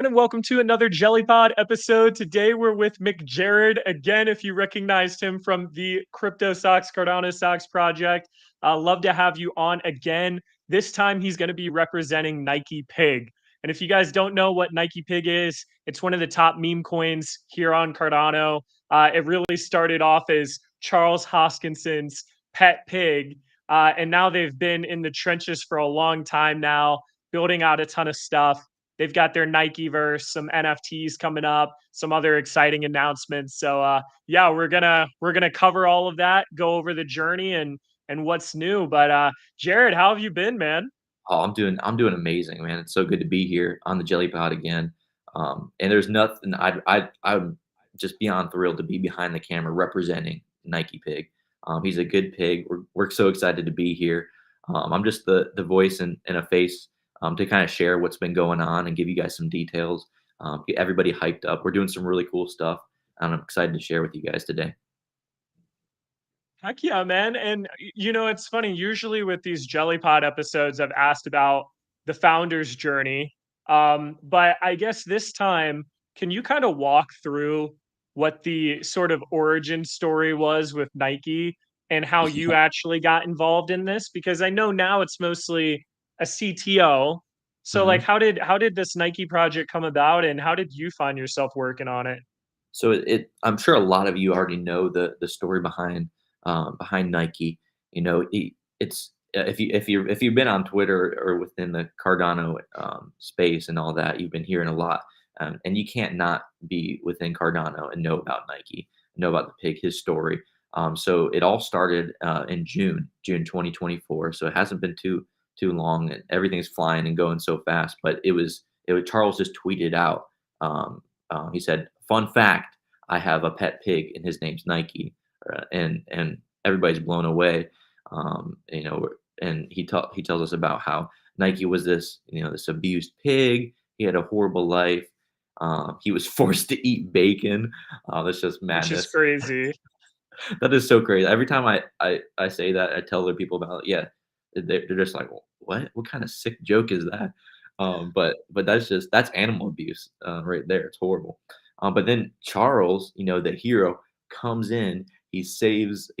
And welcome to another JellyPod episode. Today we're with McJared again. If you recognized him from the Crypto Socks, Cardano Socks project, love to have you on again. This time he's going to be representing Nike Pig. And if you guys don't know what Nike Pig is, it's one of the top meme coins here on Cardano. It really started off as Charles Hoskinson's pet pig, and now they've been in the trenches for a long time now, building out a ton of stuff. They've got their Nike verse, some NFTs coming up, some other exciting announcements. So yeah, we're gonna cover all of that, go over the journey and what's new. But Jared, how have you been, man? Oh, I'm doing amazing, man. It's so good to be here on the JellyPod again. And there's nothing I'm just beyond thrilled to be behind the camera representing Nike Pig. He's a good pig. We're so excited to be here. I'm just the voice and a face to kind of share what's been going on and give you guys some details. Get everybody hyped up. We're doing some really cool stuff, and I'm excited to share with you guys today. Heck yeah, man. And it's funny. Usually with these JellyPod episodes, I've asked about the founder's journey. But I guess this time, can you kind of walk through what the sort of origin story was with Nike and how you actually got involved in this? Because I know now it's mostly a CTO. So like Mhm. how did this Nike project come about and how did you find yourself working on it? So I'm sure a lot of you already know the story behind Nike. It's if you've been on Twitter or within the Cardano space and all that, you've been hearing a lot, and you can't not be within Cardano and know about Nike, know about the pig, his story. So it all started in June 2024. So it hasn't been too long, and everything's flying and going so fast. But it was Charles just tweeted out. He said, "Fun fact: I have a pet pig, and his name's Nike," and everybody's blown away. You know, and he tells us about how Nike was this abused pig. He had a horrible life. He was forced to eat bacon. That's just Which is madness. crazy. That is so crazy. Every time I say that, I tell other people about it. Yeah, they're just like, what? What kind of sick joke is that? But that's animal abuse right there. It's horrible. But then Charles, the hero, comes in. He saves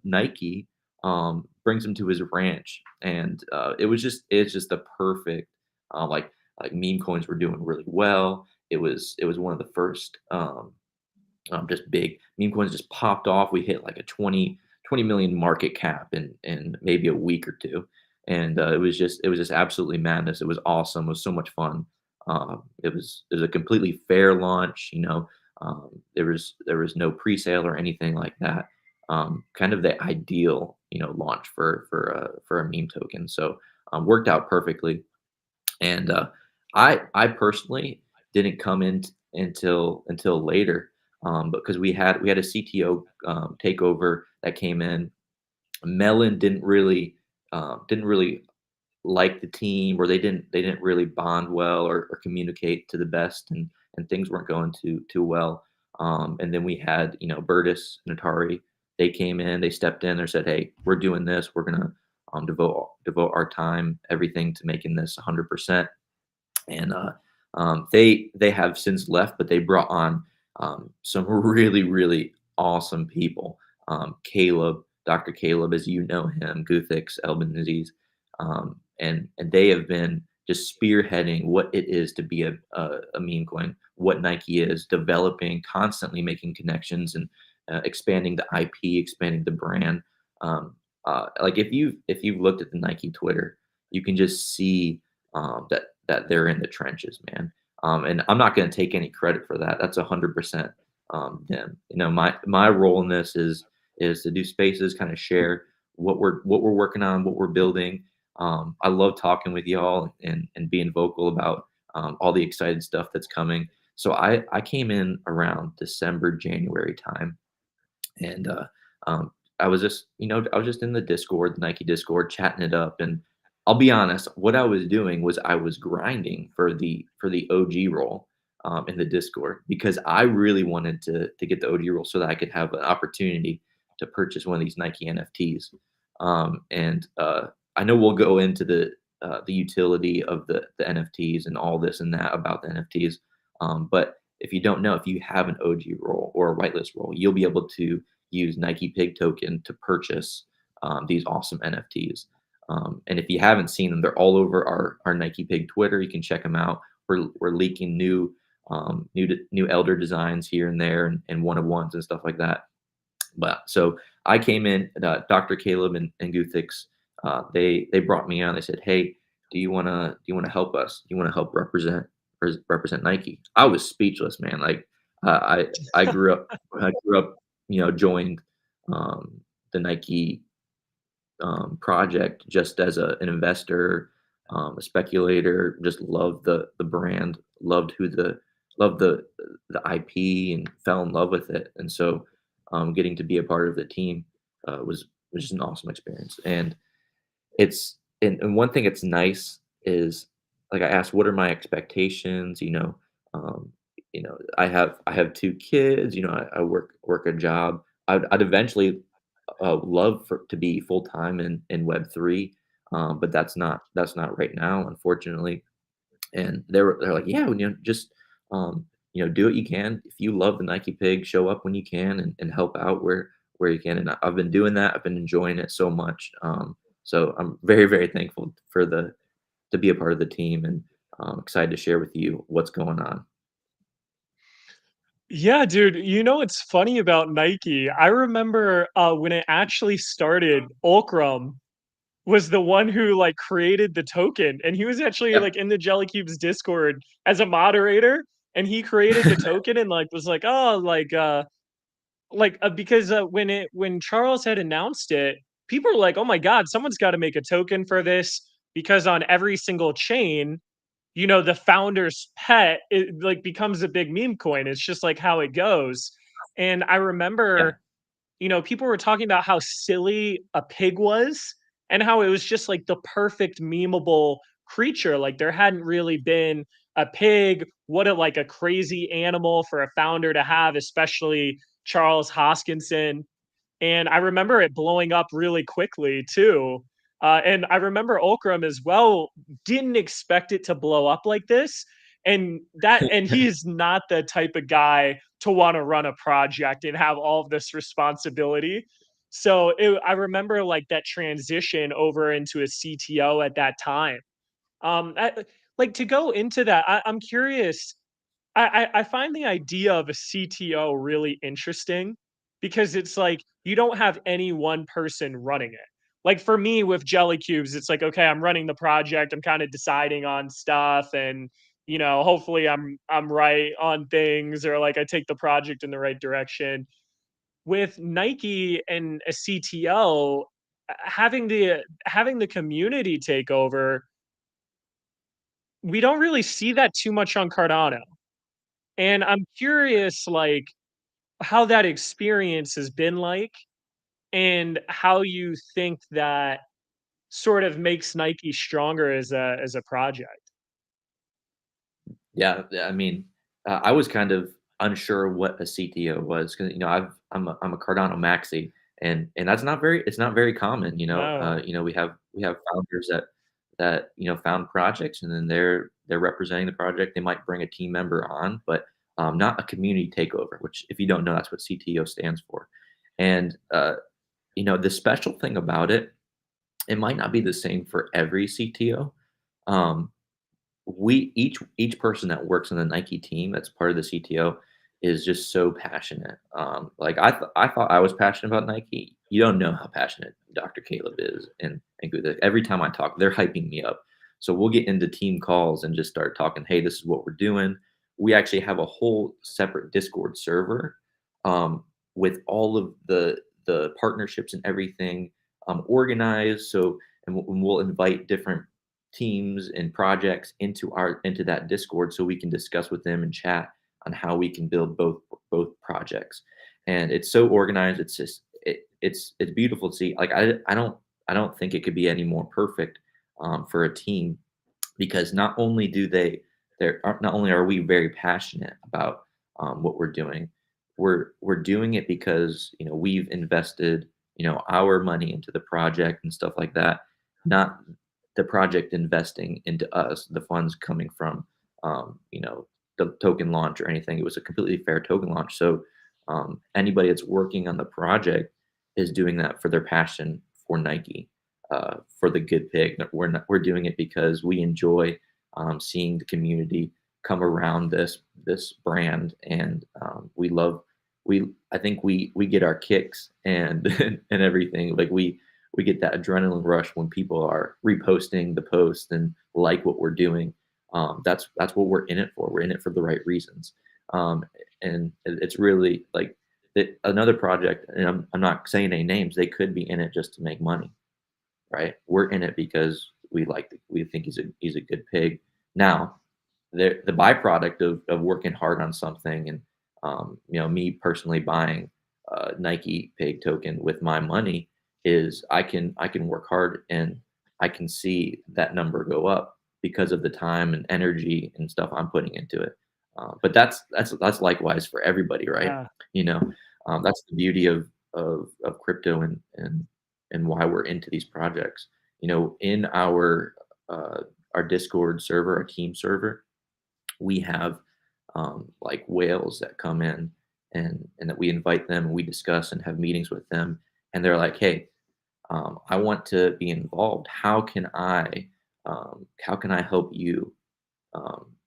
Nike, brings him to his ranch, and it's just the perfect like meme coins were doing really well. It was one of the first just big meme coins just popped off. We hit like a 20 million market cap in maybe a week or two, and it was just absolutely madness. It was awesome. It was so much fun. It was a completely fair launch. There was no pre-sale or anything like that. Kind of the ideal launch for a meme token. So worked out perfectly. And I personally didn't come in until later, because we had a CTO takeover that came in. Mellon didn't really like the team, or they didn't really bond well or communicate to the best, and things weren't going too well. And then we had Burtis and Atari. They came in, they stepped in, they said, "Hey, we're doing this. We're gonna devote our time, everything, to making this 100%." And they have since left, but they brought on some really awesome people. Caleb, Dr. Caleb, as you know him, Guthix, Elben, and they have been just spearheading what it is to be a meme coin, what Nike is developing, constantly making connections and expanding the IP, expanding the brand. Like if you've looked at the Nike Twitter, you can just see that they're in the trenches, man. And I'm not going to take any credit for that. That's 100% them. My role in this is to do spaces, kind of share what we're working on, what we're building. I love talking with y'all and being vocal about all the excited stuff that's coming. So I came in around December, January time, and I was just in the Discord, the Nike Discord, chatting it up. And I'll be honest, what I was doing was I was grinding for the OG role in the Discord, because I really wanted to get the OG role so that I could have an opportunity to purchase one of these Nike NFTs. And I know we'll go into the utility of the NFTs and all this and that about the NFTs. But if you don't know, if you have an OG role or a whitelist role, you'll be able to use Nike Pig token to purchase these awesome NFTs. And if you haven't seen them, they're all over our Nike Pig Twitter. You can check them out. We're leaking new elder designs here and there and one of ones and stuff like that. But so I came in, Dr. Caleb and Guthix, they brought me on. They said, "Hey, do you wanna help us? Do you wanna help represent Nike?" I was speechless, man. Like I grew up, joined the Nike project just as an investor, a speculator. Just loved the brand, loved the IP, and fell in love with it. And so, getting to be a part of the team was just an awesome experience. And and one thing that's nice is, like, I asked, what are my expectations? Um, I have 2 kids. I work a job. I'd eventually love to be full time in Web3, but that's not right now, unfortunately. And they're like, yeah, just do what you can. If you love the Nike Pig, show up when you can and help out where you can. And I've been doing that. I've been enjoying it so much. So I'm very, very thankful to be a part of the team, and excited to share with you what's going on. Yeah, dude, it's funny about Nike? I remember, when it actually started, Olkrum was the one who, like, created the token, and he was actually, Yep. like, in the Jelly Cubes Discord as a moderator, and he created the token and, like, was like, "Oh," because, when Charles had announced it, people were like, "Oh my god, someone's gotta make a token for this," because on every single chain, the founder's pet, it, like, becomes a big meme coin. It's just, like, how it goes. And I Yeah. remember, people were talking about how silly a pig was and how it was just like the perfect memeable creature. Like there hadn't really been a pig. What a like a crazy animal for a founder to have, especially Charles Hoskinson. And I remember it blowing up really quickly too. And I remember Olkram as well didn't expect it to blow up like this. And he's not the type of guy to want to run a project and have all of this responsibility. So I remember like that transition over into a CTO at that time. Like to go into that, I'm curious. I find the idea of a CTO really interesting because it's like you don't have any one person running it. Like for me with Jelly Cubes, it's like, okay, I'm running the project, I'm kind of deciding on stuff and hopefully I'm right on things or like I take the project in the right direction. With Nike and a CTO, having the community take over, we don't really see that too much on Cardano. And I'm curious, like, how that experience has been like, and how you think that sort of makes Nike stronger as a project. Yeah, I mean, I was kind of unsure what a CTO was because I'm a Cardano maxi, and that's not very common. No. We have founders that found projects, and then they're representing the project. They might bring a team member on, but not a community takeover. Which, if you don't know, that's what CTO stands for. And the special thing about it, it might not be the same for every CTO. Um, we each person that works on the Nike team that's part of the CTO is just so passionate. Like I thought I was passionate about Nike. You don't know how passionate Dr. Caleb is, and every time I talk, they're hyping me up. So we'll get into team calls and just start talking. Hey, this is what we're doing. We actually have a whole separate Discord server with all of the partnerships and everything organized. So and we'll invite different teams and projects into that Discord so we can discuss with them and chat on how we can build both projects. And it's so organized. It's just it's beautiful to see. Like I don't think it could be any more perfect for a team, because not only are we very passionate about what we're doing, we're doing it because we've invested our money into the project and stuff like that. Not the project investing into us, the funds coming from, the token launch or anything. It was a completely fair token launch. So anybody that's working on the project is doing that for their passion for Nike, for the good pig. We're doing it because we enjoy seeing the community come around this brand, and we love we I think we get our kicks and and everything. Like we get that adrenaline rush when people are reposting the post and like what we're doing. That's what we're in it for. We're in it for the right reasons, um, and it's really like another project. And I'm not saying any names. They could be in it just to make money, right? We're in it because we think he's a good pig. Now, the byproduct of working hard on something, and me personally buying a Nike pig token with my money, is I can work hard and I can see that number go up because of the time and energy and stuff I'm putting into it. But that's likewise for everybody, right? Yeah. You know, that's the beauty of crypto, and why we're into these projects. In our Discord server, our team server, we have like whales that come in, and that we invite them and we discuss and have meetings with them, and they're like, hey, I want to be involved. How can I help you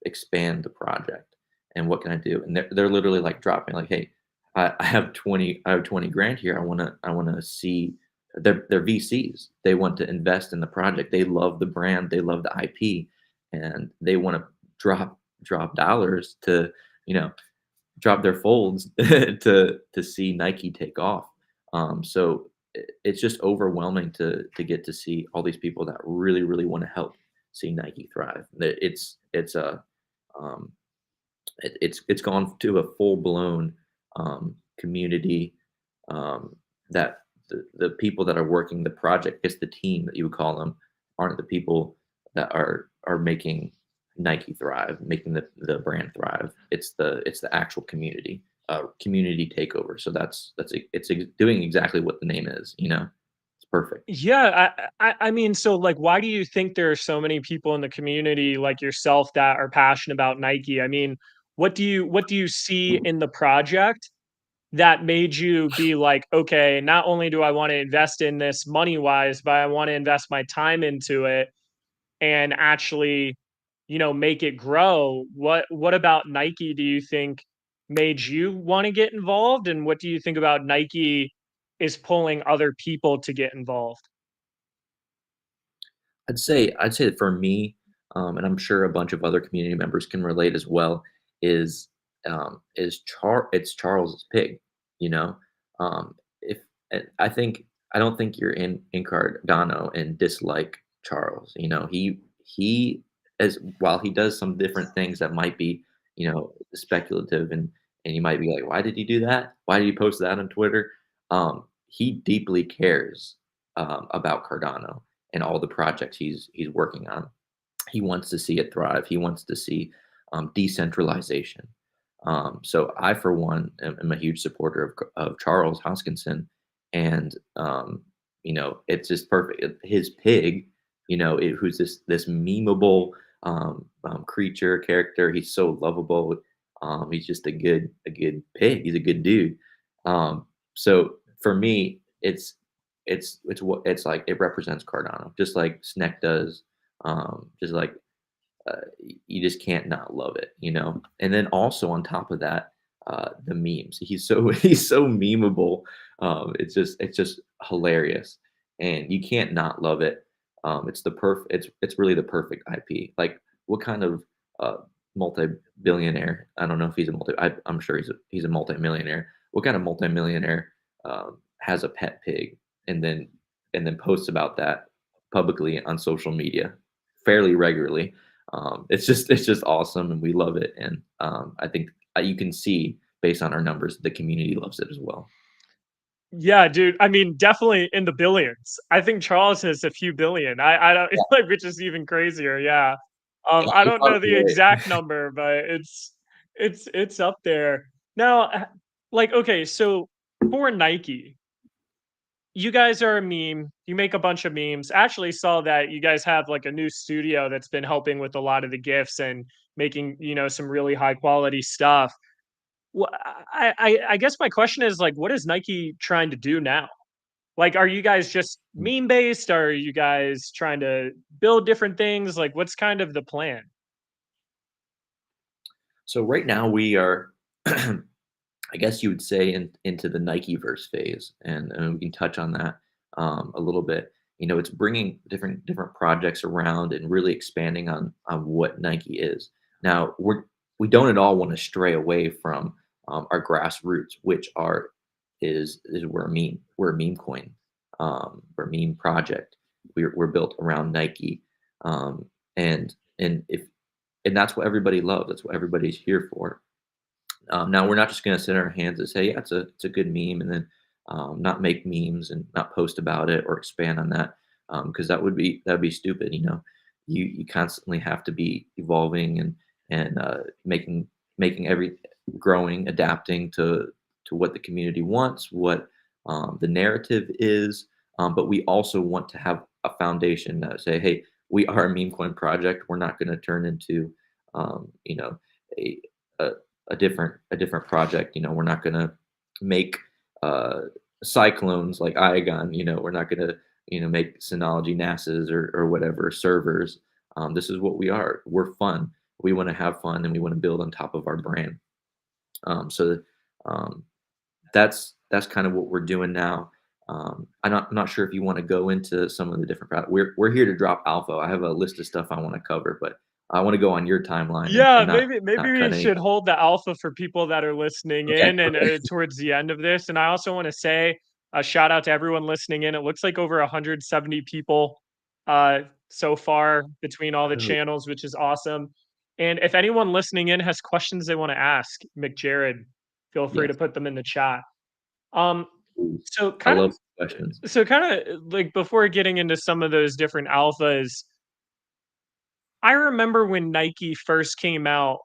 expand the project, and what can I do? And they're literally like dropping like, hey, I have 20 grand here. I want to see. They're VCs. They want to invest in the project. They love the brand. They love the IP, and they want to drop dollars to, you know drop their folds to see Nike take off. So it's just overwhelming to get to see all these people that really really want to help see Nike thrive. It's a um, it's gone to a full blown community, um, that the people that are working the project, it's the team that you would call them, aren't the people that are making Nike thrive, making the brand thrive. It's the actual community takeover. So it's doing exactly what the name is. It's perfect. Yeah, I mean, so, like, why do you think there are so many people in the community like yourself that are passionate about Nike? I mean, what do you see in the project that made you be like, "Okay, not only do I wanna invest in this money-wise, but I wanna invest my time into it and actually, make it grow." What about Nike do you think made you wanna get involved, and what do you think about Nike is pulling other people to get involved? I'd say that for me, and I'm sure a bunch of other community members can relate as well, is it's Charles's pig. You know, if I don't think you're in Cardano and dislike Charles. He as while he does some different things that might be, speculative, and you might be like, why did he do that? Why did he post that on Twitter? He deeply cares about Cardano and all the projects he's working on. He wants to see it thrive. He wants to see decentralization. So I, for one, am a huge supporter of Charles Hoskinson, and it's just perfect. His pig, who's this memeable creature character. He's so lovable. He's just a good pig. He's a good dude. So for me, it's like it represents Cardano, just like Sneck does. Just like you just can't not love it. And then also on top of that, the memes. He's so he's so memeable. It's just hilarious, and you can't not love it. It's really the perfect IP. Like, what kind of multi-billionaire? I don't know if he's a I'm sure he's a multi-millionaire. What kind of multi-millionaire has a pet pig, and then posts about that publicly on social media fairly regularly? It's just awesome, and we love it. And I think you can see based on our numbers, the community loves it as well. Yeah, dude. I mean, definitely in the billions. I think Charles has a few billion. I don't Yeah, like, which is even crazier. Yeah. yeah, I he don't know loves the it. exact number, but it's up there. Now, like, okay, so for Nike, you guys are a meme. You make a bunch of memes. Actually saw that you guys have like a new studio that's been helping with a lot of the gifts and making, some really high quality stuff. Well, I guess my question is like, what is Nike trying to do now? Like, are you guys just meme based? Are you guys trying to build different things? Like, what's kind of the plan? So right now we are, I guess you would say, into the Nike verse phase, and we can touch on that a little bit. It's bringing different projects around and really expanding on what Nike is. Now we don't at all want to stray away from our grassroots, which are is we're a meme coin, we're a meme project. We're built around Nike, um, and if and that's what everybody loves. That's what everybody's here for. Now we're not just going to sit on our hands and say, yeah, it's a good meme, and then not make memes and not post about it or expand on that, because that would be stupid. You constantly have to be evolving and making every growing, adapting to what the community wants, what the narrative is. But we also want to have a foundation that say, hey, we are a meme coin project. We're not going to turn into you know a, a a different project. We're not gonna make uh, cyclones like Iagon. We're not gonna make Synology NASA's or whatever servers. This is what we are. We're fun. We want to have fun and we want to build on top of our brand. So um, that's kind of what we're doing now. I'm not sure if you want to go into some of the different. We're here to drop alpha. I have a list of stuff I want to cover, but I want to go on your timeline and, Yeah, and not maybe not we cut should anything. hold the alpha for people that are listening Okay. in and Okay. towards the end of this. And I also want to say a shout out to everyone listening in. It looks like over 170 people so far between all the Oh, channels, which is awesome. And if anyone listening in has questions they want to ask McJared, feel free to yes. put them in the chat. Um, Please. so I kind love of questions. like before getting into some of those different alphas, I remember when Nike first came out,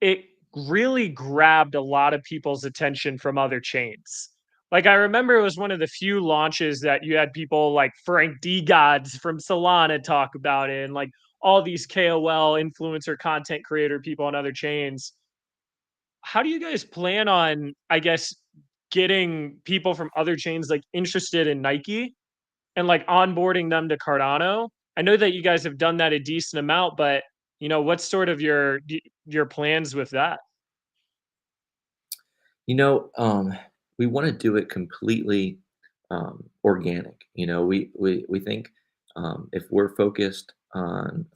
it really grabbed a lot of people's attention from other chains. Like, I remember it was one of the few launches that you had people like Frank D. Gods from Solana talk about it, and like all these KOL influencer content creator people on other chains. How do you guys plan on, I guess, getting people from other chains like interested in Nike and like onboarding them to Cardano? I know that you guys have done that a decent amount, but what's sort of your plans with that? You know, um, we want to do it completely organic. We think if we're focused on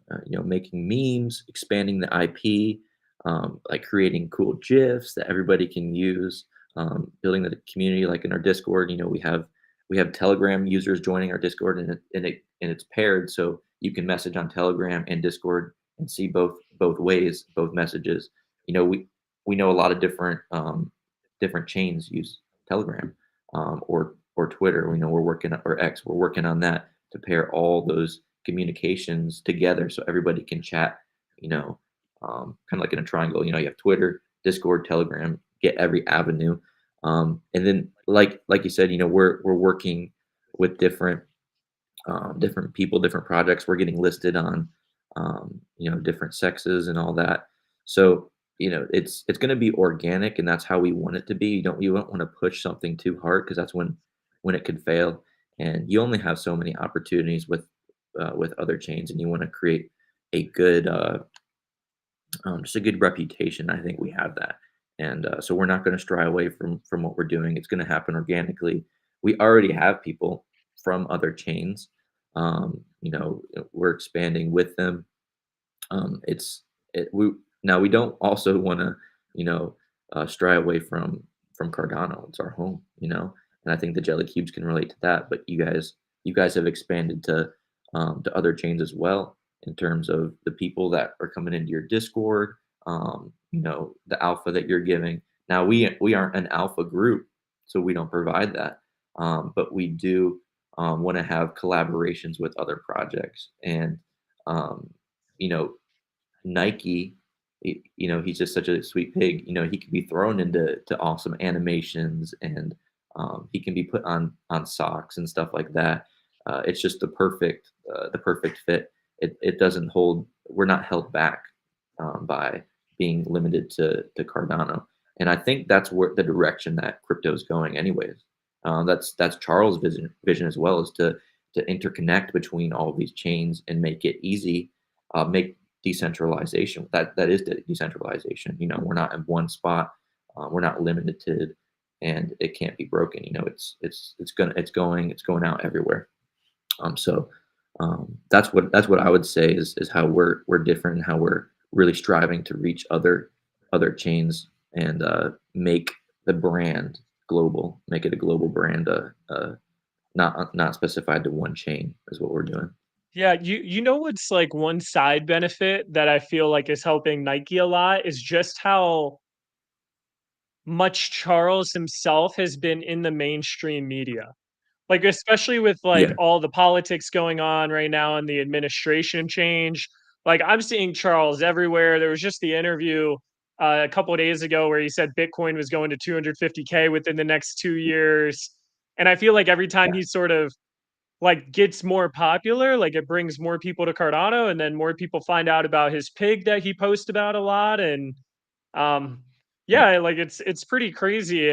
making memes, expanding the IP, like creating cool GIFs that everybody can use, building the community. Like in our Discord, we have Telegram users joining our Discord, and it's paired, so you can message on Telegram and Discord and see both ways, both messages. We know a lot of different chains use Telegram, or Twitter. We know we're working or X. We're working on that to pair all those communications together so everybody can chat. Kind of like in a triangle. You have Twitter, Discord, Telegram. Get every avenue, and then like you said, we're working with different people, different projects. We're getting listed on, different sexes and all that. So, it's going to be organic, and that's how we want it to be. You don't want to push something too hard because that's when it could fail. And you only have so many opportunities with other chains, and you want to create a good just a good reputation. I think we have that, and so we're not going to stray away from what we're doing. It's going to happen organically. We already have people from other chains. We're expanding with them. It's it, we Now we don't also want to you know stray away from Cardano. It's our home, and I think the Jelly Cubes can relate to that. But you guys have expanded to other chains as well in terms of the people that are coming into your Discord. The alpha that you're giving. Now we aren't an alpha group, so we don't provide that, but we do want to have collaborations with other projects and um, you know Nike, he's just such a sweet pig. He could be thrown into awesome animations and He can be put on socks and stuff like that. It's just the perfect fit. It doesn't hold. We're not held back by being limited to Cardano, and I think that's where the direction that crypto is going, anyways. That's Charles' vision as well, is to interconnect between all of these chains and make it easy, make decentralization. That is the decentralization. We're not in one spot. We're not limited, and it can't be broken. It's going out everywhere. That's what I would say is how we're different, and how we're really striving to reach other chains, and make the brand global, make it a global brand, not specified to one chain is what we're doing. Yeah, you know what's like one side benefit that I feel like is helping Nike a lot is just how much Charles himself has been in the mainstream media. Like, especially with, like, Yeah, all the politics going on right now and the administration change, like, I'm seeing Charles everywhere. There was just the interview, a couple of days ago where he said Bitcoin was going to 250K within the next 2 years, and I feel like every time yeah, he sort of, like, gets more popular, like, it brings more people to Cardano, and then more people find out about his pig that he posts about a lot, and um, yeah, yeah, like it's pretty crazy.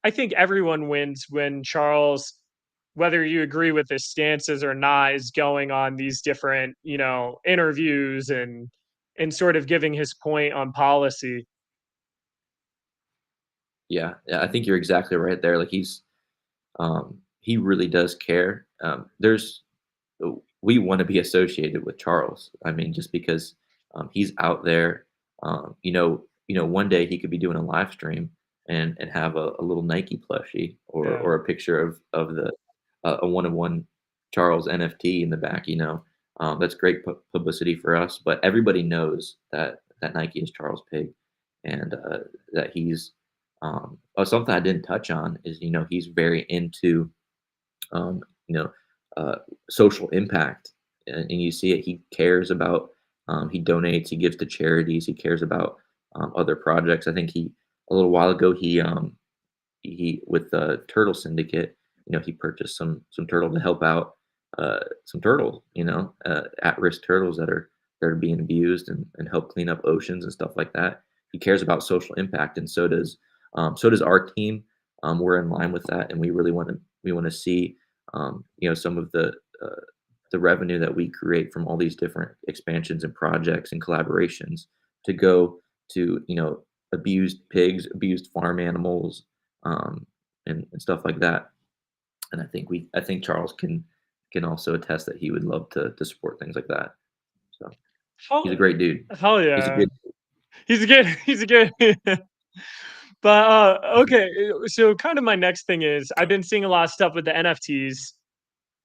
I think everyone wins when Charles, whether you agree with his stances or not, is going on these different, interviews and sort of giving his point on policy. yeah. I think you're exactly right there. Like, he really does care. We want to be associated with Charles. I mean, just because he's out there. One day he could be doing a live stream and have a little Nike plushie, Yeah. or a picture of the a one of one Charles NFT in the back. That's great publicity for us. But everybody knows that Nike is Charles Pig, and that he's something I didn't touch on is, he's very into um, you know, uh, social impact, and you see it. He cares about. He donates. He gives to charities. He cares about other projects. I think he a little while ago he with the Turtle Syndicate. He purchased some turtle to help out some turtles. At risk turtles that are being abused, and help clean up oceans and stuff like that. He cares about social impact, and so does our team. We're in line with that, and we want to see some of the revenue that we create from all these different expansions and projects and collaborations to go to abused pigs, abused farm animals, and stuff like that. And I think Charles can also attest that he would love to support things like that. So he's a Hell, great dude. hell He's a yeah. good. He's a good he's a good but okay, so kind of my next thing is I've been seeing a lot of stuff with the NFTs.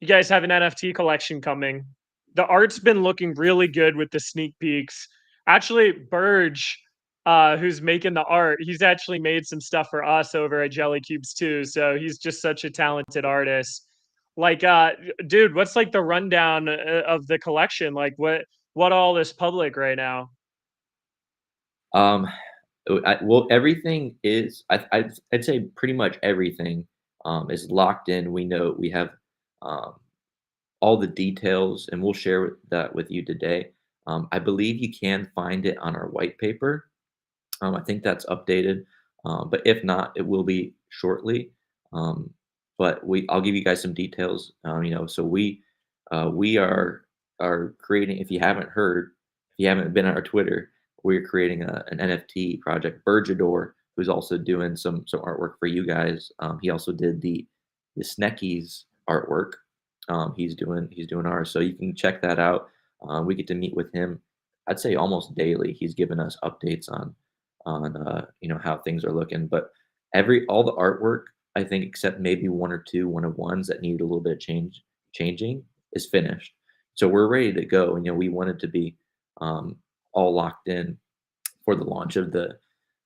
You guys have an NFT collection coming. The art's been looking really good with the sneak peeks. Actually, Burge, who's making the art, he's actually made some stuff for us over at Jelly Cubes too. So he's just such a talented artist. Like, dude, what's like the rundown of the collection? Like, what all is public right now? Um, well, everything is. I'd say pretty much everything is locked in. We know we have um, all the details, and we'll share that with you today. I believe you can find it on our white paper. I think that's updated, but if not, it will be shortly. Um, but I'll give you guys some details. So we are creating. If you haven't heard, if you haven't been on our Twitter, we're creating an NFT project. Burgador, who's also doing some artwork for you guys. He also did the Sneckies artwork. He's doing ours, so you can check that out. We get to meet with him. I'd say almost daily. He's given us updates on how things are looking. But all the artwork, I think, except maybe one or two one of ones that need a little bit of changing, is finished. So we're ready to go. And we wanted to be um, all locked in for the launch of the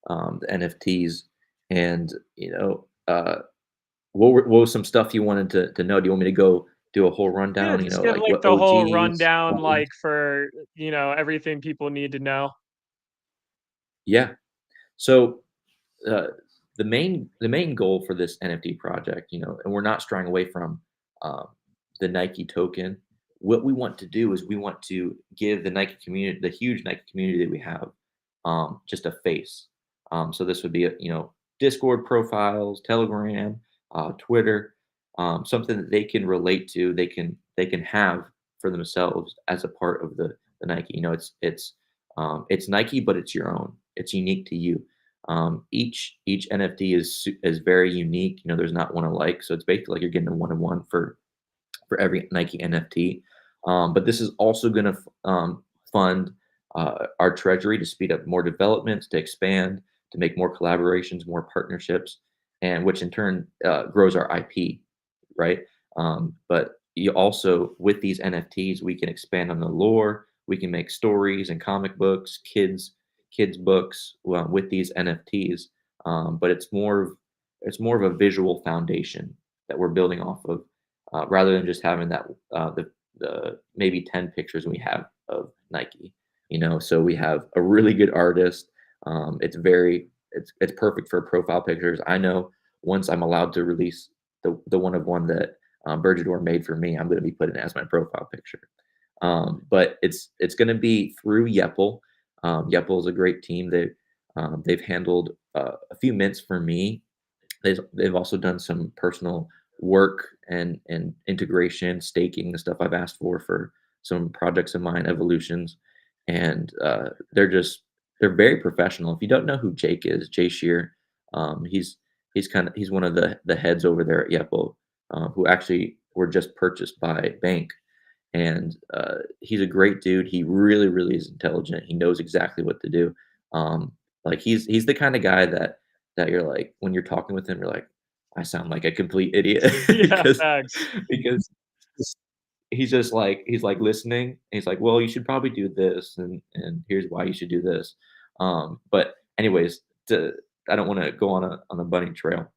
NFTs. And what was some stuff you wanted to know? Do you want me to go do a whole Yeah, rundown? just give Like like what the whole OGs? rundown, like for everything people need to know. Yeah. So uh, the main goal for this NFT project, and we're not straying away from um, the Nike token. What we want to do is we want to give the Nike community, the huge Nike community that we have, just a face. So this would be, Discord profiles, Telegram, Twitter, something that they can relate to. They can have for themselves as a part of the Nike. It's Nike, but it's your own. It's unique to you. Each NFT is very unique. There's not one alike, so it's basically like you're getting a one on one for every Nike NFT. But this is also going to fund our treasury to speed up more developments, to expand, to make more collaborations, more partnerships, and which in turn grows our IP, right? But you also, with these NFTs, we can expand on the lore. We can make stories and comic books, kids books, with these NFTs. But it's more of a visual foundation that we're building off of, rather than just having that the maybe 10 pictures we have of Nike. So we have a really good artist. It's perfect for profile pictures. I know once I'm allowed to release the one of one that Bergador made for me, I'm going to be putting it as my profile picture. But it's going to be through Yepple. Yepple is a great team. They've handled a few mints for me. They've also done some personal work and integration, staking, the stuff I've asked for some projects of mine, evolutions, and they're very professional. If you don't know who Jake is, Jay Shear, he's one of the heads over there at Yeppo, who actually were just purchased by Bank, and he's a great dude. He really, really is intelligent. He knows exactly what to do. Like he's the kind of guy that you're like, when you're talking with him, you're like, I sound like a complete idiot Yeah, because facts. because he's like listening. And he's like, well, you should probably do this, and here's why you should do this. But anyways, I don't want to go on a bunny trail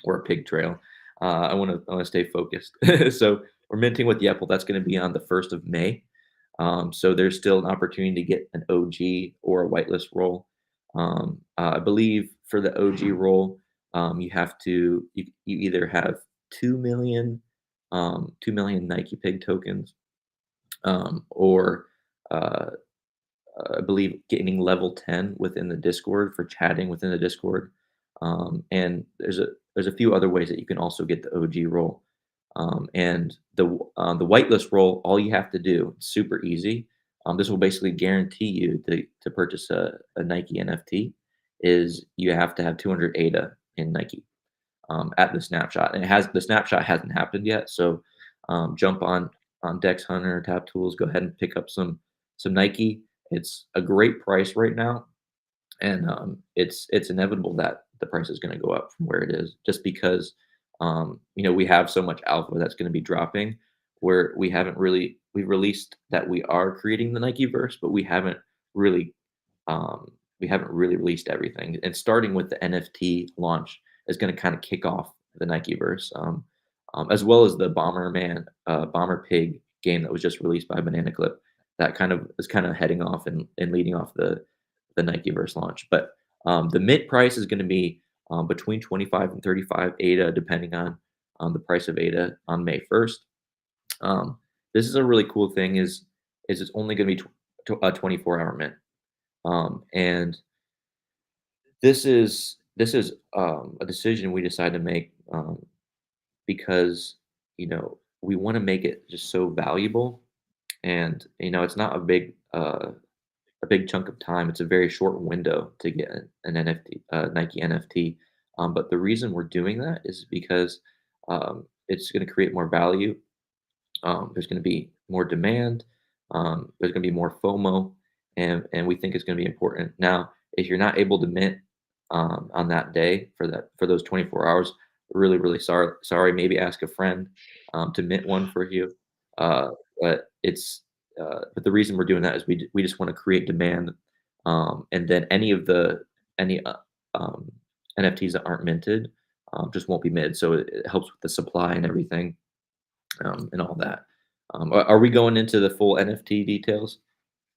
or a pig trail. I want to stay focused. So we're minting with Yepple. That's going to be on the 1st of May. So there's still an opportunity to get an OG or a whitelist roll. I believe for the OG roll, you either have 2 million Nike Pig tokens, or uh, I believe getting level 10 within the Discord for chatting within the Discord. And there's a few other ways that you can also get the OG roll. And the whitelist roll, all you have to do, it's super easy. This will basically guarantee you to purchase a Nike NFT. Is you have to have 200 ADA in Nike, at the snapshot, and the snapshot hasn't happened yet. So jump on Dex Hunter, Tap Tools, go ahead and pick up some Nike. It's a great price right now, and it's inevitable that the price is going to go up from where it is, just because we have so much alpha that's going to be dropping, where we've released that we are creating the Nike verse, but really we haven't really released everything. And starting with the NFT launch is going to kind of kick off the Nike verse, as well as the Bomber Pig game that was just released by Banana Clip. That kind of heading off and leading off the Nike verse launch. But the mint price is going to be between 25 and 35 ADA, depending on the price of ADA on May 1st. This is a really cool thing. Is it's only going to be a 24-hour mint. And this is a decision we decided to make, because we want to make it just so valuable, and it's not a big chunk of time. It's a very short window to get an NFT, Nike NFT. But the reason we're doing that is because it's going to create more value. There's going to be more demand. There's going to be more FOMO, and we think it's going to be important. Now, if you're not able to mint on that day for those 24 hours, really, really sorry. Sorry. Maybe ask a friend to mint one for you. Uh, but the reason we're doing that is we just want to create demand, and then any NFTs that aren't minted just won't be minted. So it helps with the supply and everything, and all that. Are we going into the full NFT details?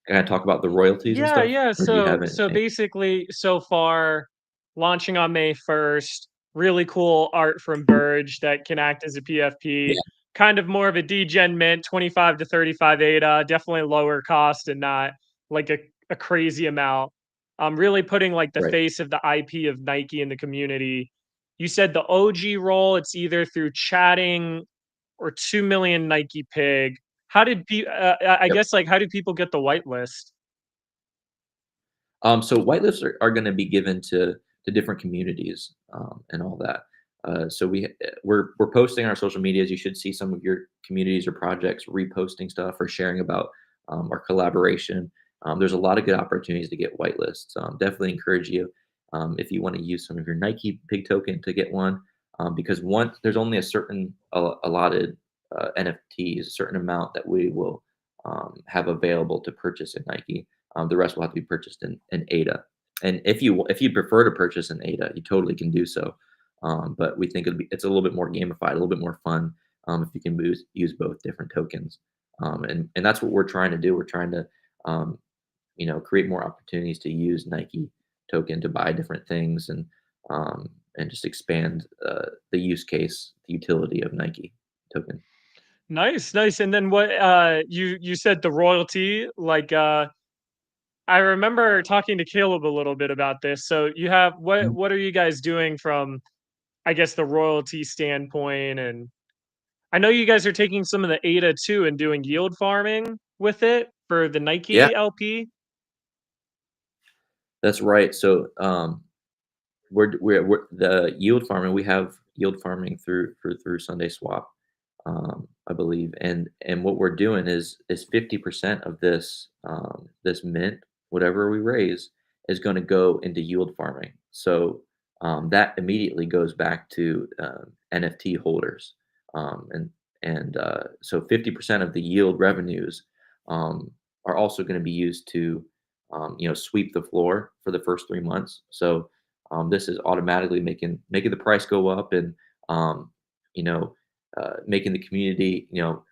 Can I talk about the royalties and Yeah, stuff, yeah. or do you So have so anything? basically, so far, launching on May 1st. Really cool art from Burge that can act as a PFP. Yeah, Kind of more of a degen mint, 25 to 35 ADA, definitely lower cost and not like a crazy amount. Really putting like the right. face of the IP of Nike in the community. You said the OG role, it's either through chatting or 2 million Nike Pig. How did I Yep. guess like how do people get the whitelist? So whitelists are going to be given to different communities and all that. So we're posting on our social medias. You should see some of your communities or projects reposting stuff or sharing about our collaboration. There's a lot of good opportunities to get whitelists. Definitely encourage you if you want to use some of your Nike Pig token to get one, because once there's only a certain allotted NFTs, a certain amount that we will have available to purchase in Nike. The rest will have to be purchased in ADA. And if you prefer to purchase in ADA, you totally can do so. But we think it's a little bit more gamified, a little bit more fun if you can use both different tokens. And that's what we're trying to do. We're trying to create more opportunities to use Nike token to buy different things and just expand the use case, the utility of Nike token. Nice, nice. And then what you said the royalty, like I remember talking to Caleb a little bit about this. So you have Mhm. what are you guys doing from I guess the royalty standpoint? And I know you guys are taking some of the ADA too and doing yield farming with it for the Yeah, Nike LP. that's right. So we're the yield farming. We have yield farming through Sunday Swap, I believe, and what we're doing is 50% of this mint, whatever we raise, is going to go into yield farming. So that immediately goes back to NFT holders, and so 50% of the yield revenues um, are also going to be used to sweep the floor for the first 3 months. So this is automatically making the price go up and um, you know making the community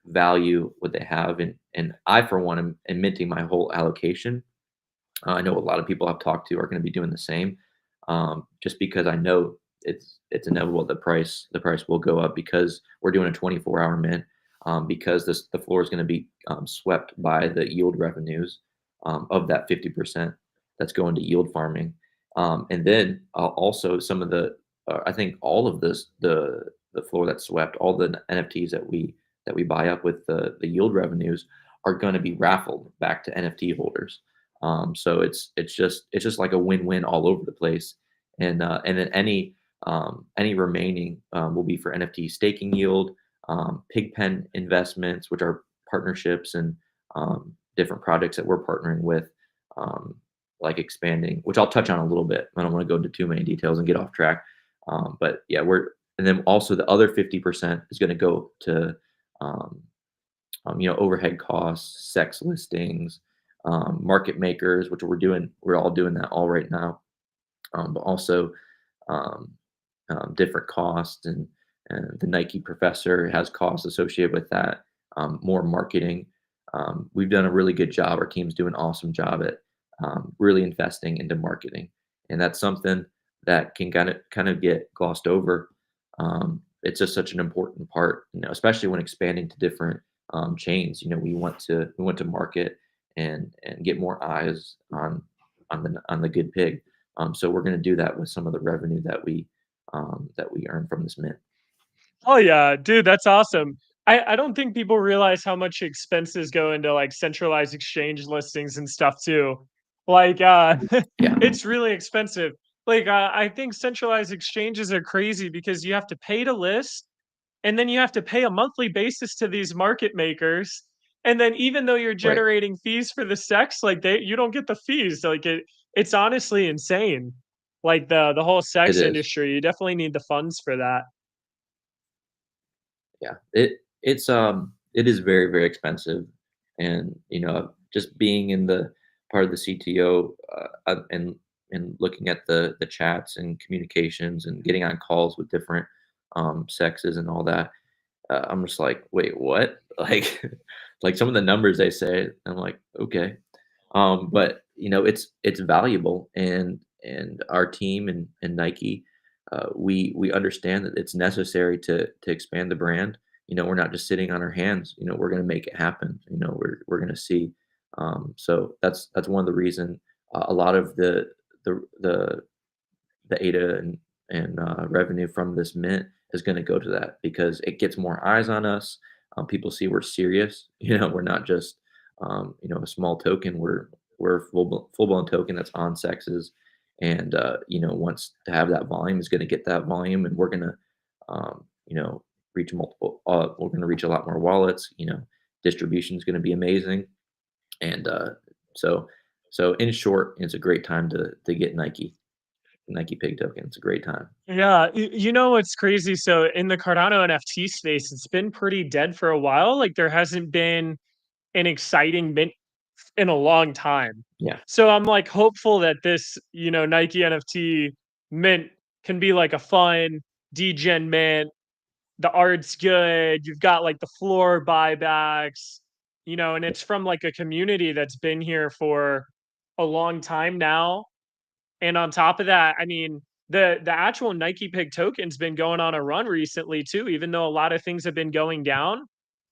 value what they have, and I for one am minting my whole allocation. I know a lot of people I've talked to are going to be doing the same, just because I know it's inevitable. The price will go up because we're doing a 24-hour mint, because the floor is going to be swept by the yield revenues of that 50% that's going to yield farming, and then also some of the I think all of the floor that's swept, all the NFTs that we buy up with the yield revenues are going to be raffled back to NFT holders. So it's just like a win-win all over the place, and then any remaining will be for NFT staking yield, Pigpen investments, which are partnerships and different projects that we're partnering with, um, like expanding, which I'll touch on a little bit. I don't want to go into too many details and get off track, but yeah, and then also the other 50% is going to go to um, overhead costs, sex listings, market makers, which we're doing. We're all doing that all right now. But also um, different costs, and the Nike professor has costs associated with that. More marketing. We've done a really good job. Our team's doing an awesome job at really investing into marketing, and that's something that can kind of get glossed over. It's just such an important part, especially when expanding to different chains. We want to market and get more eyes on the good pig. So we're going to do that with some of the revenue that we earn from this mint. Oh yeah, dude, that's awesome. I don't think people realize how much expenses go into like centralized exchange listings and stuff too. Like Yeah, it's really expensive. Like I think centralized exchanges are crazy because you have to pay to list and then you have to pay a monthly basis to these market makers. And then even though you're right. generating fees for the sex, like you don't get the fees. Like it's honestly insane. Like the whole It sex is. industry, you definitely need the funds for that. Yeah. It is very, very expensive. And just being in the part of the CTO, and looking at the chats and communications and getting on calls with different sexes and all that, I'm just like, wait, what? Like some of the numbers they say, I'm like, okay. But it's valuable, and our team and Nike, we understand that it's necessary to expand the brand. We're not just sitting on our hands. We're going to make it happen. We're going to see. So that's one of the reason a lot of the the the ADA and revenue from this mint is going to go to that because it gets more eyes on us. People see we're serious. We're not just a small token. We're a full blown token that's on sexes, and wants to have that volume is going to get that volume, and we're going to reach multiple. We're going to reach a lot more wallets. Distribution is going to be amazing, and so so in short, it's a great time to get Nike Pig token. It's a great time. Yeah, you know what's crazy? So in the Cardano NFT space, it's been pretty dead for a while. Like there hasn't been an exciting mint in a long time. Yeah. So I'm like hopeful that this, Nike NFT mint can be like a fun degen mint. The art's good. You've got like the floor buybacks, and it's from like a community that's been here for a long time now. And on top of that, I mean, the actual Nike Pig token's been going on a run recently too, even though a lot of things have been going down.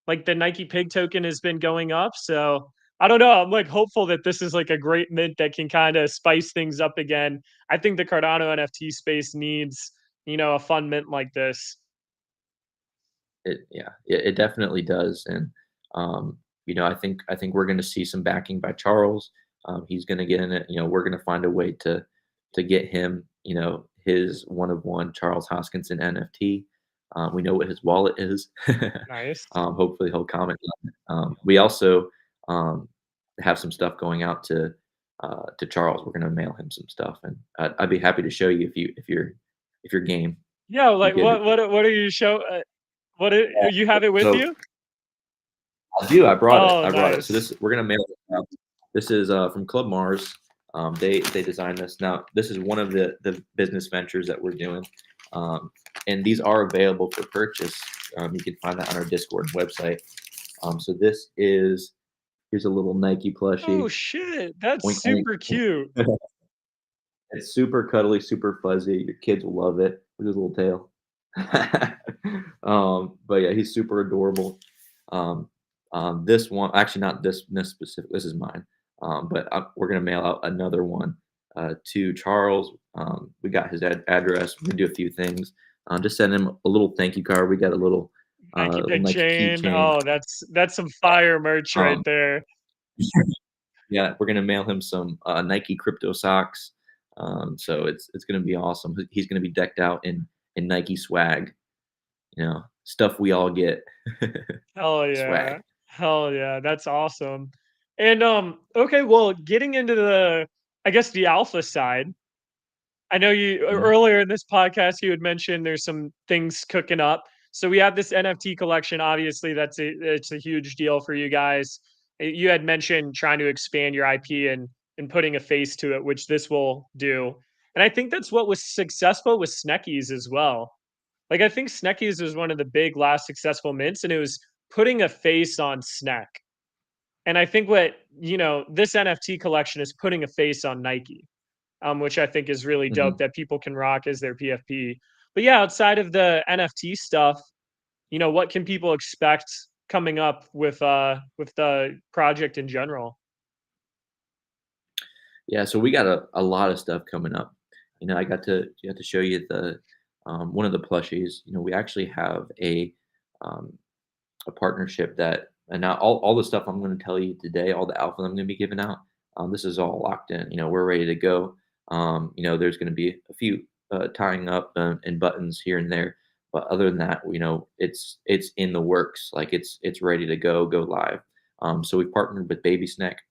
Like the Nike Pig token has been going up. So I don't know. I'm like hopeful that this is like a great mint that can kind of spice things up again. I think the Cardano NFT space needs, a fun mint like this. It definitely does, and um, I think we're going to see some backing by Charles. He's going to get in it. We're going to find a way to get him. His one of one Charles Hoskinson NFT. We know what his wallet is. Nice. Hopefully, he'll comment on it. We also have some stuff going out to Charles. We're going to mail him some stuff, and I'd be happy to show you if you're game. Yeah, You like could. what are you show? You have it with So you? I do. I brought it. Oh, I brought it. So nice. this we're gonna mail it out. This is from Club Mars. They designed this. Now this is one of the business ventures that we're doing, and these are available for purchase. You can find that on our Discord website. So this is here's a little Nike Oh plushie. shit, that's Oink oink. super cute. It's super cuddly, super fuzzy. Your kids will love it with his little tail. But yeah, he's super adorable. Um, this one, actually, not this specific. This is mine. But we're gonna mail out another one to Charles. We got his address. We're gonna do a few things. Just send him a little thank you card. We got a Nike little Pig Nike chain. keychain. Oh, that's some fire merch right Um, there. yeah, we're gonna mail him some Nike crypto socks. So it's gonna be awesome. He's gonna be decked out in Nike swag. Stuff we all get. Hell yeah. Swag. Hell yeah, that's awesome. And, okay, well, getting into I guess, the alpha side, I know Mhm, earlier in this podcast, you had mentioned there's some things cooking up. So we have this NFT collection, obviously, it's a huge deal for you guys. You had mentioned trying to expand your IP and putting a face to it, which this will do. And I think that's what was successful with Sneckies as well. Like, I think Sneckies was one of the big last successful mints, and it was putting a face on Sneck. And I think this NFT collection is putting a face on Nike, which I think is really dope mhm. that people can rock as their PFP. But yeah, outside of the NFT stuff, what can people expect coming up with the project in general? Yeah, so we got a lot of stuff coming up. I got to show you the one of the plushies. We actually have um, a partnership that, and now all the stuff I'm going to tell you today, all the alpha I'm going to be giving out, this is all locked in. We're ready to go. There's going to be a few tying up and buttons here and there, but other than that, it's in the works. Like it's ready to go live. So we partnered with Baby Snack.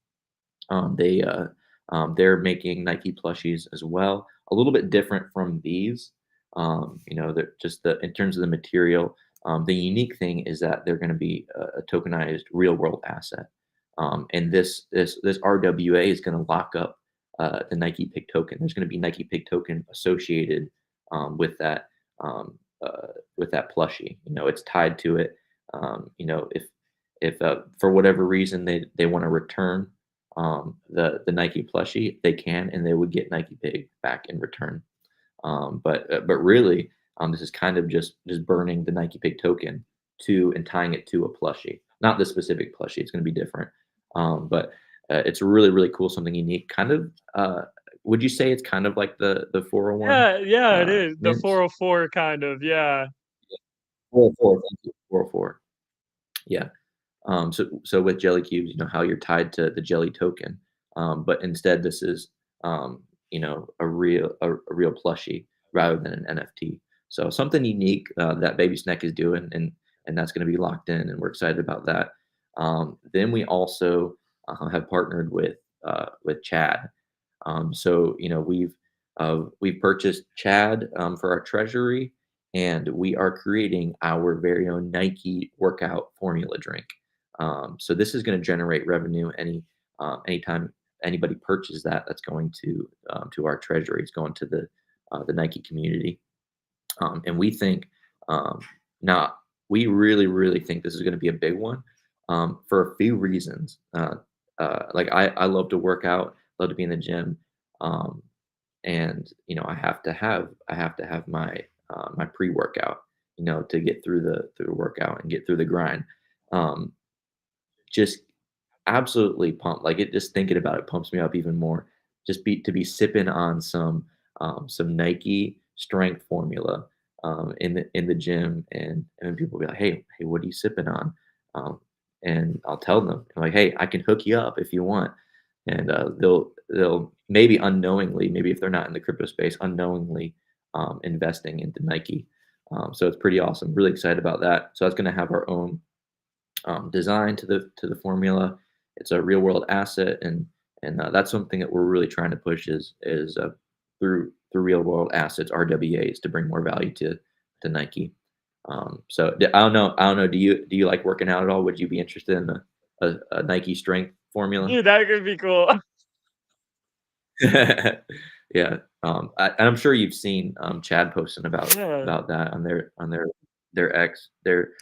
They're making Nike plushies as well, a little bit different from these. They're just in terms of the material. The unique thing is that they're going to be a tokenized real world asset, and this RWA is going to lock up the Nike Pig token. There's going to be Nike Pig token associated with um, that plushie. It's tied to it. If for whatever reason they want to return the Nike plushie, they can, and they would get Nike Pig back in return. But really, this is kind of just burning the Nike Pig token to and tying it to a plushie, not the specific plushie. It's going to be different, but it's really really cool, something unique. Kind of, would you say it's kind of like the 401 Yeah, yeah, it is. The mints? 404 kind of, yeah. 404, thank you. 404. Yeah. So with Jelly Cubes, how you're tied to the Jelly token, but instead this is, a real plushie rather than an NFT. So something unique that Baby Snack is doing, and that's going to be locked in, and we're excited about that. Then we also have partnered with Chad. So we've purchased Chad for our treasury, and we are creating our very own Nike workout formula drink. So this is going to generate revenue anytime anybody purchases that. That's going to our treasury. It's going to the Nike community, and we think um, now we really really think this is going to be a big one for a few reasons. Like I love to work out, love to be in the gym, um, and I have to have my pre workout, to get through the workout and get through the grind. Um, just absolutely pumped. Like, it just thinking about it pumps me up even more. Just be sipping on some Nike strength formula in the gym, and people be like, hey, what are you sipping on? Um, and I'll tell them, I'm like, hey, I can hook you up if you want, and they'll maybe unknowingly, maybe if they're not in the crypto space, unknowingly investing into Nike. So it's pretty awesome. Really excited about that. So that's going to have our own design to the formula. It's a real world asset, and that's something that we're really trying to push is through real world assets, RWAs, to bring more value to Nike. I don't know. Do you like working out at all? Would you be interested in a Nike strength formula? Dude, that could be cool. Yeah, and I'm sure you've seen Chad posting about Yeah. about that on their X. They're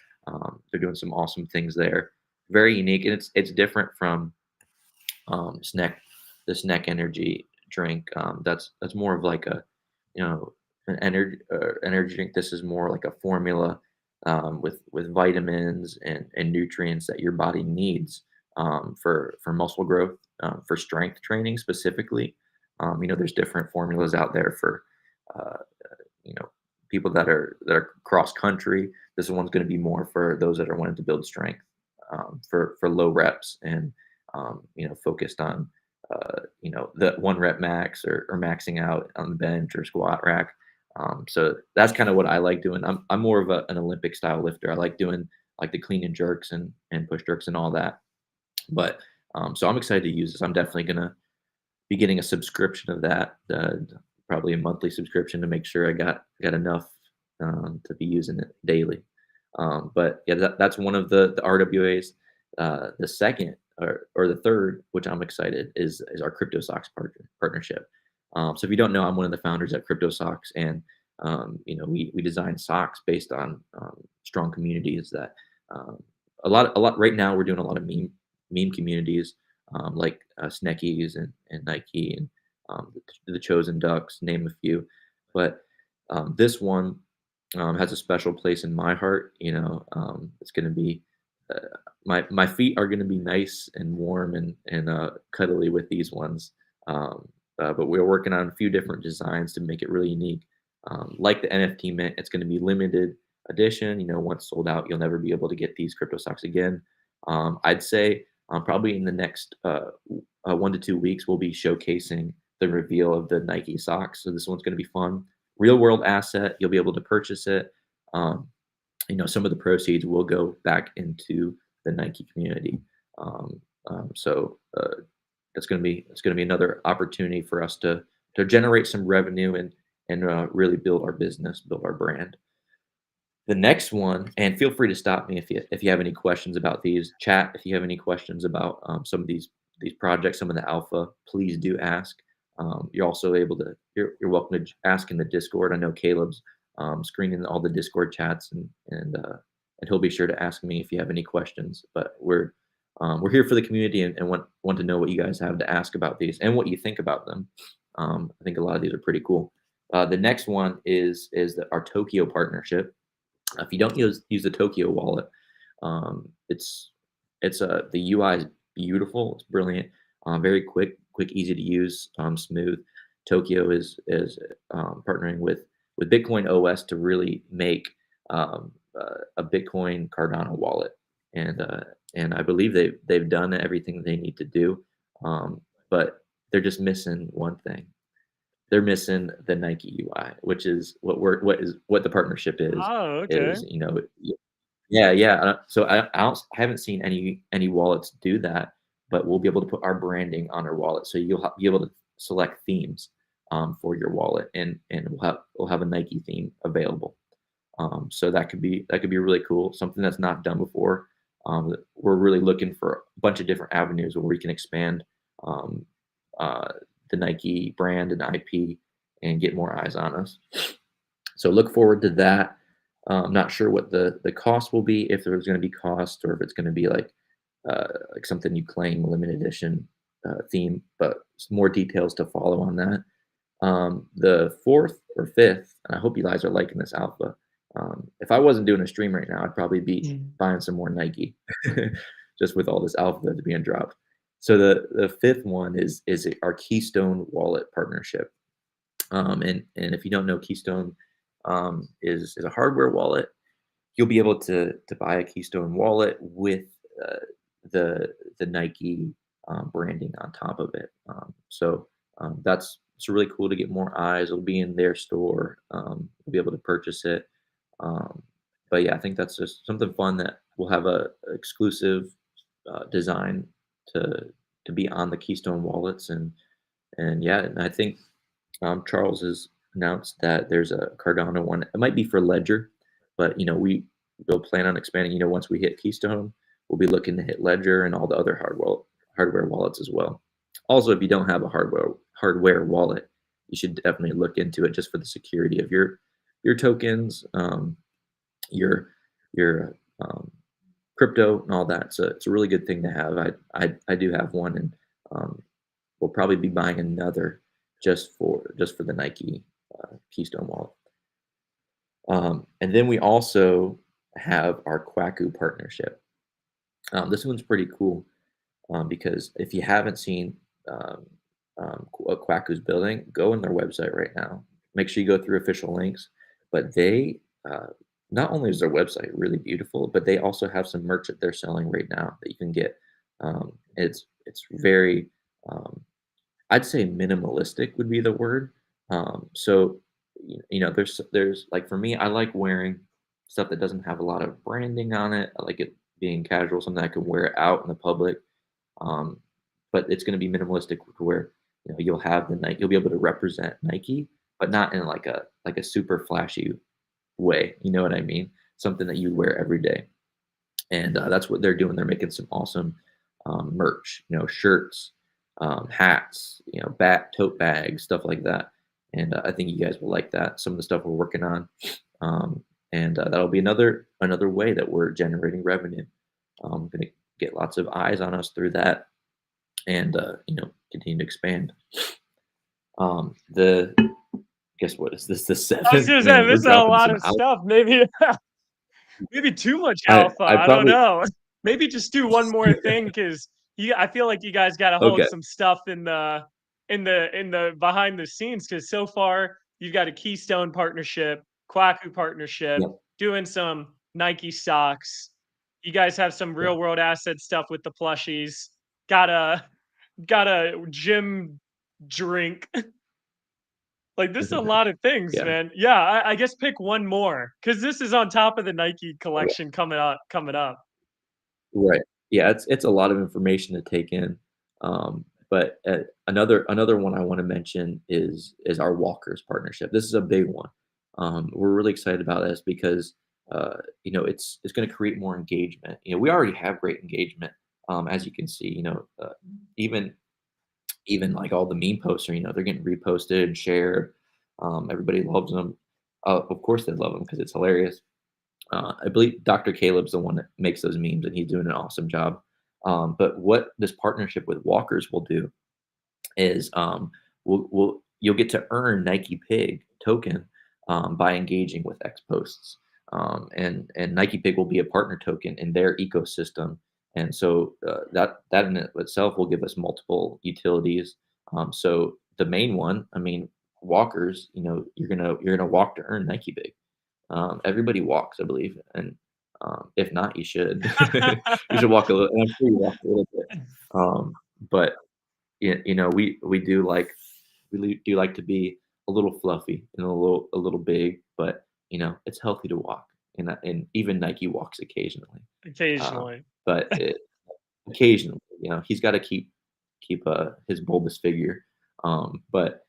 doing some awesome things there. Very unique, and it's different from snack this neck energy drink. That's more of like a an energy drink. This is more like a formula with vitamins and nutrients that your body needs for muscle growth, for strength training specifically. There's different formulas out there for uh, you know people that are cross country. This one's going to be more for those that are wanting to build strength, for low reps, and focused on the 1 rep max, or maxing out on the bench or squat rack. So that's kind of what I like doing. I'm more of an Olympic style lifter. I like doing like the clean and jerks and push jerks and all that. But so I'm excited to use this. I'm definitely gonna be getting a subscription of that, probably a monthly subscription, to make sure I got enough to be using it daily. But yeah, that's one of the RWAs. The second, or the third, which I'm excited, is our Crypto Socks partnership. So if you don't know, I'm one of the founders at Crypto Socks, and we design socks based on strong communities that a lot right now. We're doing a lot of meme communities, like Sneckies and Nike, and the Chosen Ducks, name a few. But this one has a special place in my heart. It's going to be uh, my feet are going to be nice and warm and cuddly with these ones. But we're working on a few different designs to make it really unique. Like the NFT mint, it's going to be limited edition. Once sold out, you'll never be able to get these crypto socks again. I'd say probably in the next 1 to 2 weeks, we'll be showcasing the reveal of the Nike socks. So this one's going to be fun. Real world asset. You'll be able to purchase it. Um, some of the proceeds will go back into the Nike community. So it's going to be another opportunity for us to generate some revenue and really build our business, build our brand. The next one, and feel free to stop me if you have any questions about these. Chat if you have any questions about some of these projects, some of the alpha. Please do ask. You're also able to you're welcome to ask in the Discord. I know Caleb's screening all the Discord chats, and he'll be sure to ask me if you have any questions. But we're here for the community and want to know what you guys have to ask about these and what you think about them. I think a lot of these are pretty cool. The next one is our Tokyo partnership. If you don't use the Tokyo wallet, it's the UI is beautiful. It's brilliant. Very quick, easy to use, smooth. Tokyo is partnering with Bitcoin OS to really make a Bitcoin Cardano wallet, and uh, and I believe they've done everything they need to do, but they're just missing one thing. They're missing the Nike UI, which is what the partnership Oh, okay. is yeah, yeah. So I haven't seen any wallets do that, but we'll be able to put our branding on our wallet, so be able to select themes for your wallet, and we'll have a Nike theme available. So that could be really cool, something that's not done before. We're really looking for a bunch of different avenues where we can expand um, uh, the Nike brand and IP and get more eyes on us. So look forward to that. I'm not sure what the cost will be, if there's going to be cost, or if it's going to be like something you claim, a limited edition theme, but more details to follow on that. The fourth or fifth, and I hope you guys are liking this alpha. If I wasn't doing a stream right now, I'd probably be Mm. buying some more Nike, just with all this alpha that's being dropped. So the fifth one is our Keystone Wallet partnership. And if you don't know, Keystone is a hardware wallet. You'll be able to buy a Keystone wallet with uh, the Nike branding on top of it. That's it's really cool to get more eyes. It'll be in their store. You'll be able to purchase it. Um, but yeah, I think that's just something fun that we'll have a exclusive design to to be on the Keystone wallets, and yeah, and I think Charles has announced that there's a Cardano one. It might be for Ledger, but we'll plan on expanding. Once we hit Keystone, we'll be looking to hit Ledger and all the other hardware wallets as well. Also, if you don't have a hardware wallet, you should definitely look into it, just for the security of your tokens, your your crypto, and all that. So it's a really good thing to have. I do have one, and um, we'll probably be buying another just for the Nike Keystone wallet. And then we also have our Kwaku partnership. This one's pretty cool, because if you haven't seen um, what Kwaku's building, go on their website right now. Make sure you go through official links. But they not only is their website really beautiful, but they also have some merch that they're selling right now that you can get. It's very I'd say minimalistic would be the word. So there's like, for me, I like wearing stuff that doesn't have a lot of branding on it. I like it being casual, something I can wear out in the public. Um, but it's going to be minimalistic, to where you'll have the Nike, you'll be able to represent Nike, but not in like a super flashy way. You know what I mean? Something that you wear every day, and that's what they're doing. They're making some awesome merch, shirts, hats, tote bags, stuff like that. And I think you guys will like that. Some of the stuff we're working on, and that'll be another way that we're generating revenue. Going to get lots of eyes on us through that, and continue to expand. The Guess what is this? The I was seventh, gonna say man. We're this is a dropping lot some of out. stuff. Maybe too much alpha. I I don't probably know. Maybe just do one more thing, because I feel like you guys got to hold okay. some stuff in the behind the scenes, because so far you've got a Keystone partnership, Kwaku partnership, Yep. doing some Nike socks. You guys have some Yeah. real world asset stuff with the plushies. Got a gym drink. Like, this is a lot of things, Yeah. man. Yeah, I guess pick one more, because this is on top of the Nike Okay. collection coming up. Right. Yeah, it's a lot of information to take in. But another one I want to mention is our Walkers partnership. This is a big one. We're really excited about this because it's going to create more engagement. We already have great engagement, as you can see. Even even like all the meme posts are, they're getting reposted, shared. Everybody loves them. Of course, they love them because it's hilarious. I believe Dr. Caleb's the one that makes those memes, and he's doing an awesome job. But what this partnership with Walkers will do is you'll get to earn Nike Pig token by engaging with X posts, and Nike Pig will be a partner token in their ecosystem, and so that in itself will give us multiple utilities. So the main one, I mean, walkers, you're gonna walk to earn Nike Pig. Everybody walks, I believe, and if not, you should. You should walk a little. And I'm sure you walk a little bit, but we do like to be a little fluffy and a little big, but it's healthy to walk, and even Nike walks occasionally. Um, Occasionally. but occasionally, he's got to keep his bulbous figure. But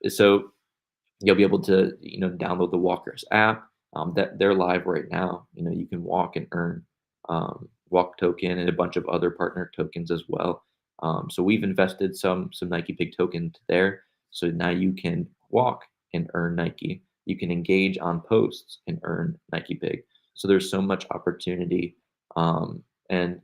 so you'll be able to download the Walkers app. That they're live right now. You can walk and earn walk token and a bunch of other partner tokens as well. So we've invested some Nike Pig token there. So now you can walk and earn Nike. You can engage on posts and earn Nike Pig. So there's so much opportunity. And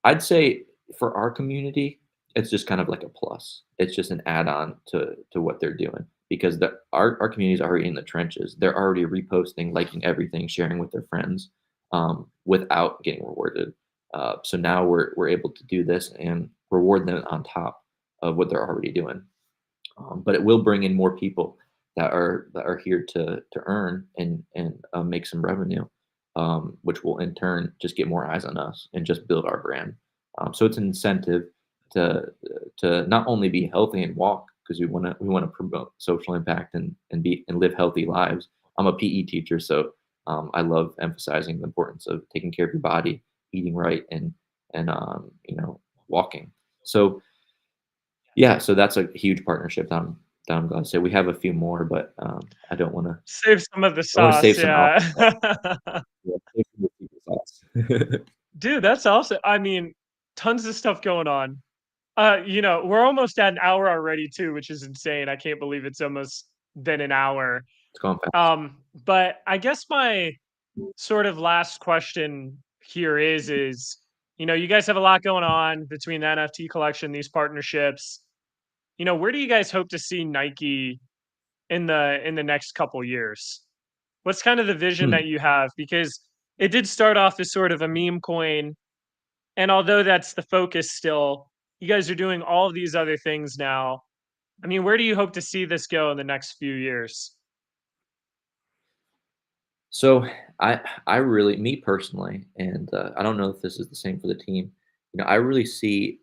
I'd say for our community, it's just kind of like a plus. It's just an add-on to what they're doing because our community is already in the trenches. They're already reposting, liking everything, sharing with their friends, without getting rewarded. So now we're able to do this and reward them on top of what they're already doing. But it will bring in more people that are here to earn and make some revenue, which will in turn just get more eyes on us and just build our brand. So it's an incentive to not only be healthy and walk because we want to promote social impact and live healthy lives. I'm a PE teacher, so I love emphasizing the importance of taking care of your body, eating right, and walking. So yeah, so that's a huge partnership that I'm glad to say. We have a few more, but I don't want to. Save some of the I want to sauce, save some out. yeah. Yeah, save some of the secret sauce. Dude, that's awesome. I mean, tons of stuff going on. We're almost at an hour already too, which is insane. I can't believe it's almost been an hour. It's going fast. But I guess my sort of last question here is, you guys have a lot going on between the NFT collection, these partnerships. Where do you guys hope to see Nike in the next couple years? What's kind of the vision Hmm. that you have? Because it did start off as sort of a meme coin, and although that's the focus still, you guys are doing all of these other things now. I mean, where do you hope to see this go in the next few years? So I really, me personally, and I don't know if this is the same for the team. I really see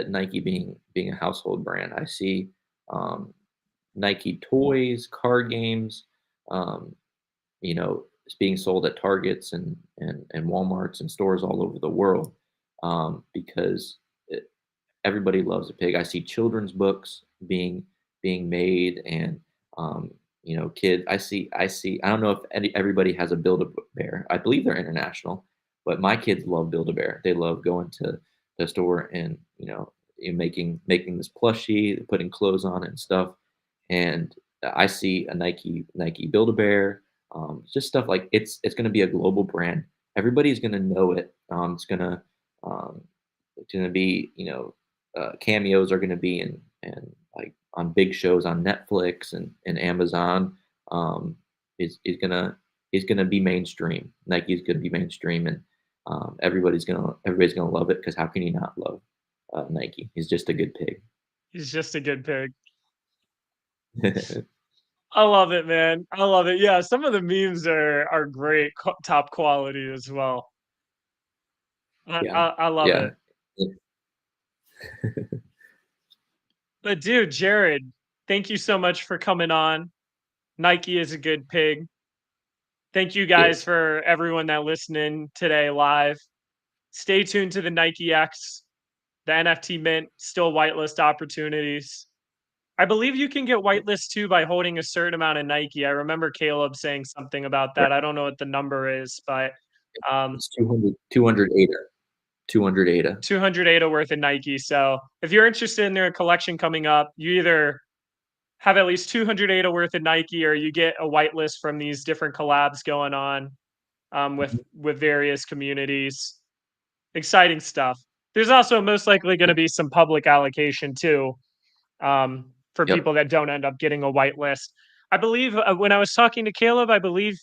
Nike being a household brand. I see um, Nike toys, card games, um, it's being sold at Targets and Walmarts and stores all over the world, because everybody loves a pig. I see children's books being made, and kid. I see. I don't know if everybody has a Build a Bear. I believe they're international, but my kids love Build a Bear. They love going to the store and making this plushie, putting clothes on it and stuff. And I see a Nike Build a Bear, just stuff like it's going to be a global brand. Everybody's going to know it. Um, it's gonna be cameos are gonna be in like on big shows on Netflix and Amazon. Um, is gonna be mainstream. Nike's gonna be mainstream, and everybody's gonna love it because how can you not love Nike? He's just a good pig. He's just a good pig. I love it, man. I love it. Yeah, some of the memes are great, top quality as well. I, Yeah, I I love yeah, it. But dude, Jared, thank you so much for coming on. Nike is a good pig. Thank you yeah. guys for everyone that listening today live. Stay tuned to the Nike X, the NFT mint, still whitelist opportunities. I believe you can get whitelist too by holding a certain amount of Nike. I remember Caleb saying something about Right. that. I don't know what the number is, but um, It's 200 ADA, 200 ADA. 200 ADA worth of Nike. So if you're interested in their collection coming up, you either have at least 200 ADA worth of Nike or you get a whitelist from these different collabs going on with various communities. exciting stuff. There's also most likely going to be some public allocation too, for Yep. people that don't end up getting a whitelist. I believe when I was talking to Caleb, I believe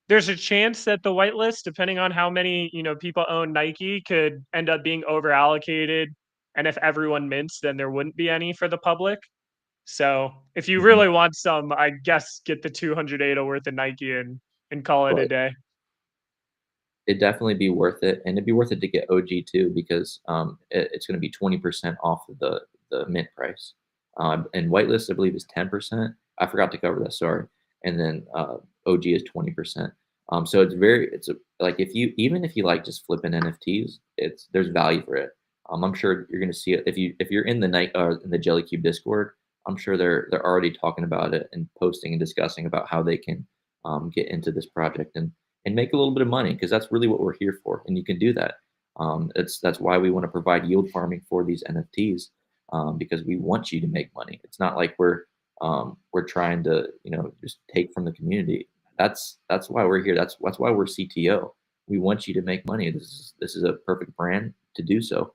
there's a chance that the whitelist, depending on how many people own Nike, could end up being over allocated. And if everyone mints, then there wouldn't be any for the public. So if you Mhm. really want some, I guess get the 200 ADA worth of Nike and call it a Right. day. It'd definitely be worth it, and it'd be worth it to get OG too because it's going to be 20% off of the mint price. And whitelist, I believe, is 10%. I forgot to cover that. Sorry. And then OG is 20%. So like if you even if you like just flipping NFTs, there's value for it. I'm sure you're going to see it if you're in the night or in the Jelly Cube Discord. I'm sure they're already talking about it and posting and discussing about how they can get into this project and make a little bit of money because that's really what we're here for. And you can do that. That's why we want to provide yield farming for these NFTs because we want you to make money. It's not like we're trying to just take from the community. That's why we're here. That's why we're CTO. We want you to make money. This is a perfect brand to do so.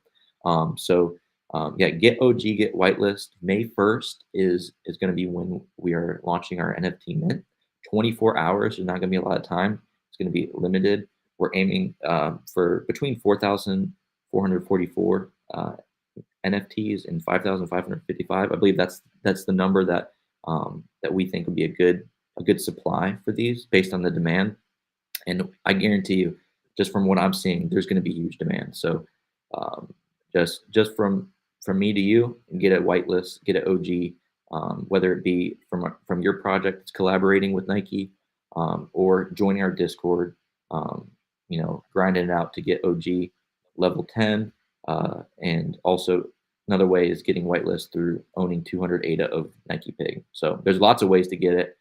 Yeah, get OG, get whitelist. May 1st is going to be when we are launching our NFT mint. 24 hours. There's not going to be a lot of time. It's going to be limited. We're aiming for between 4,444 NFTs and 5,555. I believe that's the number that we think would be a good supply for these based on the demand. And I guarantee you, just from what I'm seeing, there's going to be huge demand. So um, just from me to you, get a whitelist, get an OG, whether it be from your project that's collaborating with Nike, or joining our Discord, grinding it out to get OG level 10. And also another way is getting whitelist through owning 200 ADA of Nike Pig. So there's lots of ways to get it.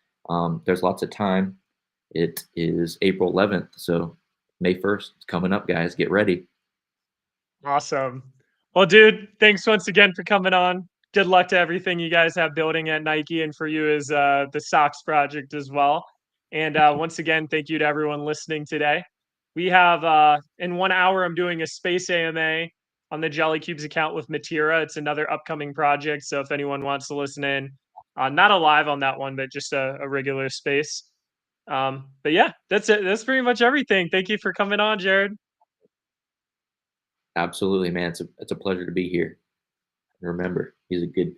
There's lots of time. It is April 11th, so May 1st is coming up, guys. Get ready. Awesome. Well, dude, thanks once again for coming on. Good luck to everything you guys have building at Nike and for you as the socks project as well. And once again, thank you to everyone listening today. We have in 1 hour, I'm doing a space AMA on the Jelly Cubes account with Matira. It's another upcoming project. So if anyone wants to listen in, not a live on that one, but just a regular space. But yeah, that's it. That's pretty much everything. Thank you for coming on, Jared. Absolutely, man. It's a pleasure to be here. And remember, he's a good